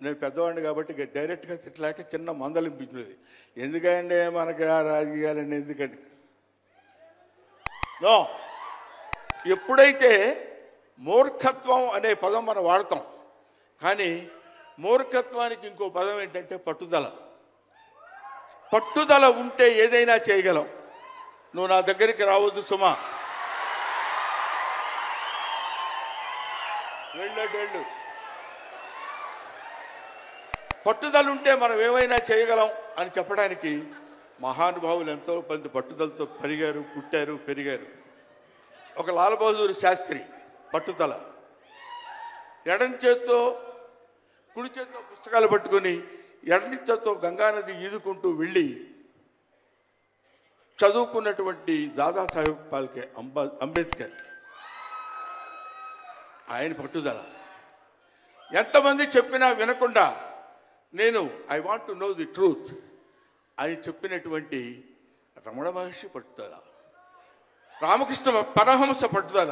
నేను పెద్దవాడిని కాబట్టి డైరెక్ట్గా తిట్టలేక చిన్న మందలింపించినది. ఎందుకంటే మనకి రాజకీయాలండి ఎందుకండి నో. ఎప్పుడైతే మూర్ఖత్వం అనే పదం మనం వాడతాం, కానీ మూర్ఖత్వానికి ఇంకో పదం ఏంటంటే పట్టుదల. పట్టుదల ఉంటే ఏదైనా చేయగలం. నువ్వు నా దగ్గరికి రావద్దు సుమా, వెళ్ళు. పట్టుదల ఉంటే మనం ఏమైనా చేయగలం అని చెప్పడానికి మహానుభావులు ఎంతో మంది పట్టుదలతో పుట్టారు, పెరిగారు. ఒక లాల్ బహదూర్ శాస్త్రి పట్టుదల, ఎడం చేత్తో కుడి చేత్తో పుస్తకాలు పట్టుకొని ఎడని చేత్తో గంగానది ఈదుకుంటూ వెళ్ళి చదువుకున్నటువంటి దాదాసాహెబ్ ఫాల్కే అంబేద్కర్. ఆయన పట్టుదల. ఎంతమంది చెప్పినా వినకుండా నేను I want to know the truth అని చెప్పినటువంటి రమణ మహర్షి పట్టుదల, రామకృష్ణ పరమహంస పట్టుదల.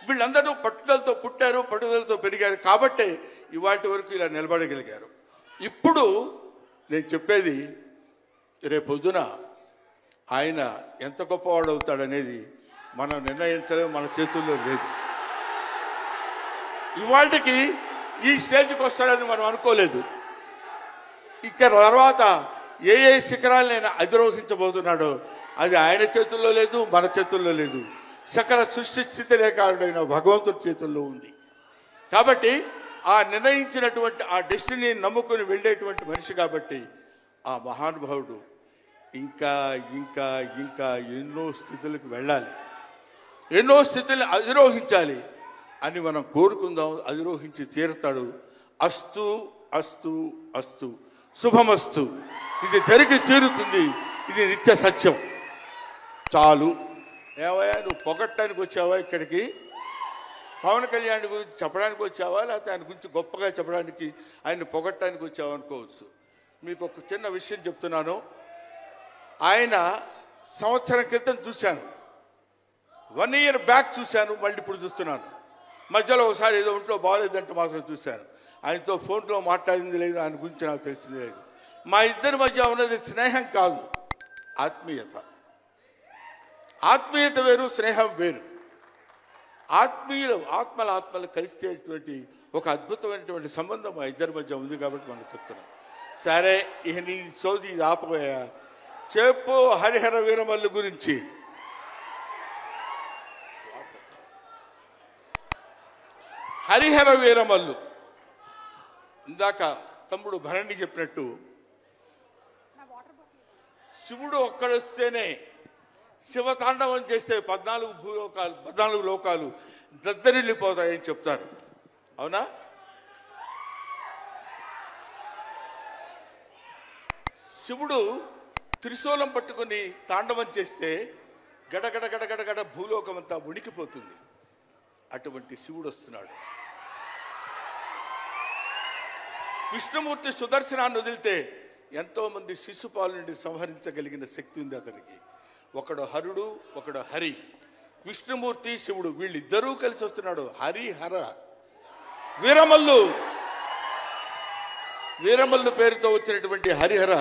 వీళ్ళందరూ పట్టుదలతో పుట్టారు, పట్టుదలతో పెరిగారు కాబట్టే ఇవాటి వరకు ఇలా నిలబడగలిగారు. ఇప్పుడు నేను చెప్పేది, రేపొద్దున ఆయన ఎంత గొప్పవాడు అవుతాడనేది మనం నిర్ణయించలేము, మన చేతుల్లో లేదు. ఇవాళకి ఈ స్టేజ్కి వస్తాడని మనం అనుకోలేదు. ఇక్కడ తర్వాత ఏ శిఖరాలనైనా అధిరోహించబోతున్నాడో అది ఆయన చేతుల్లో లేదు, మన చేతుల్లో లేదు. సకల సృష్టి స్థితి రేఖారుడైన భగవంతుడి చేతుల్లో ఉంది. కాబట్టి ఆ నిర్ణయించినటువంటి ఆ డెస్టినీని నమ్ముకుని వెళ్ళేటువంటి మనిషి కాబట్టి ఆ మహానుభావుడు ఇంకా ఇంకా ఇంకా ఎన్నో స్థితులకు వెళ్ళాలి, ఎన్నో స్థితులను అధిరోహించాలి అని మనం కోరుకుందాం. అధిరోహించి తీరుతాడు. అస్తు అస్తు అస్తు, శుభమస్తు. ఇది జరిగి తీరుతుంది, ఇది నిత్య సత్యం. చాలు. ఏవయ్యా, నువ్వు పొగట్టడానికి వచ్చావా ఇక్కడికి? పవన్ కళ్యాణ్ గురించి చెప్పడానికి వచ్చావా, లేకపోతే ఆయన గురించి గొప్పగా చెప్పడానికి, ఆయన పొగట్టడానికి వచ్చావా అనుకోవచ్చు. మీకు ఒక చిన్న విషయం చెప్తున్నాను. ఆయన సంవత్సరం క్రితం చూశాను, 1 year బ్యాక్ చూశాను, మళ్ళీ ఇప్పుడు చూస్తున్నాను. మధ్యలో ఒకసారి ఏదో ఒంట్లో బాగోలేదంటే మాత్రం చూశాను. ఆయనతో ఫోన్లో మాట్లాడింది లేదు, ఆయన గురించి నాకు తెలిసింది లేదు. మా ఇద్దరి మధ్య ఉన్నది స్నేహం కాదు, ఆత్మీయత. ఆత్మీయత వేరు, స్నేహం వేరు. ఆత్మలు కలిసేటువంటి ఒక అద్భుతమైనటువంటి సంబంధం మా ఇద్దరి మధ్య ఉంది కాబట్టి మనం చెప్తున్నాం. సరే, ఇక నీ సోది ఆపబోయా, చెప్పు హరిహర వీరమల్లు గురించి. హరిహర వీరమల్లు ఇందాక తమ్ముడు భరణి చెప్పినట్టు, శివుడు ఒక్కడొస్తేనే, శివతాండవం చేస్తే 14 లోకాలు దద్దరిల్లిపోతాయని చెప్తారు. అవునా? శివుడు త్రిశూలం పట్టుకుని తాండవం చేస్తే గడగడ గడగడగడ భూలోకం అంతా ఉణికిపోతుంది. అటువంటి శివుడు వస్తున్నాడు. విష్ణుమూర్తి సుదర్శనాన్ని వదిలితే ఎంతో మంది శిశుపాల నుండి సంహరించగలిగిన శక్తి ఉంది అతనికి. ఒకడు హరుడు, ఒకడు హరి. విష్ణుమూర్తి, శివుడు వీళ్ళిద్దరూ కలిసి వస్తున్నాడు. హరిహర వీరమల్లు పేరుతో వచ్చినటువంటి హరిహర.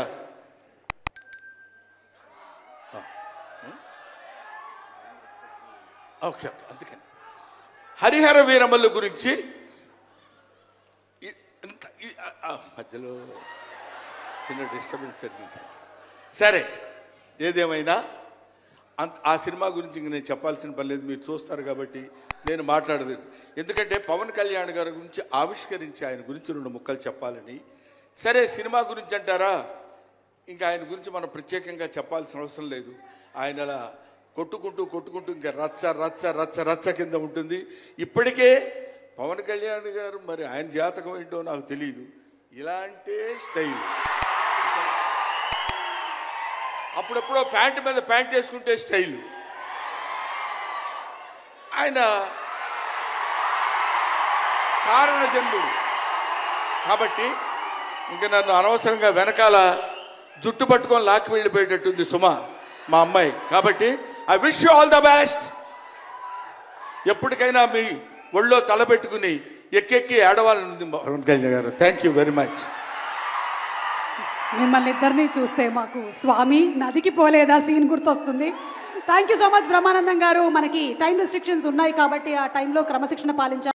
ఓకే, అందుకని హరిహర వీరమల్లు గురించి మధ్యలో చిన్న డిస్టర్బెన్స్ జరిగింది. సరే, ఏదేమైనా ఆ సినిమా గురించి ఇంక నేను చెప్పాల్సిన పని లేదు, మీరు చూస్తారు కాబట్టి నేను మాట్లాడదు. ఎందుకంటే పవన్ కళ్యాణ్ గారి గురించి ఆవిష్కరించి ఆయన గురించి 2 ముక్కలు చెప్పాలని. సరే, సినిమా గురించి అంటారా, ఇంకా ఆయన గురించి మనం ప్రత్యేకంగా చెప్పాల్సిన అవసరం లేదు. ఆయన అలా కొట్టుకుంటూ ఇంకా రచ్చ కింద ఉంటుంది. ఇప్పటికే పవన్ కళ్యాణ్ గారు, మరి ఆయన జాతకం ఏంటో నాకు తెలియదు, ఇలాంటి స్టైల్. అప్పుడెప్పుడో ప్యాంటు మీద ప్యాంట్ వేసుకుంటే స్టైలు. ఆయన కారణజన్ముడు కాబట్టి ఇంకా నన్ను అనవసరంగా వెనకాల జుట్టు పట్టుకొని లాక్కి వెళ్ళిపోయేటట్టుంది సుమా, మా అమ్మాయి. కాబట్టి I wish you all the best. ఎప్పటికైనా మీ ఒళ్ళో తలపెట్టుకుని ఎక్కెక్కి ఏడవాలనుంది పవన్ కళ్యాణ్ గారు. Thank you very much. మిమ్మల్ని ఇద్దరిని చూస్తే మాకు స్వామి నదికి పోలేదా సీన్ గుర్తొస్తుంది. Thank you so much Brahmanandam గారు. మనకి టైం రెస్ట్రిక్షన్స్ ఉన్నాయి కాబట్టి ఆ టైంలో క్రమశిక్షణ పాలించాలి.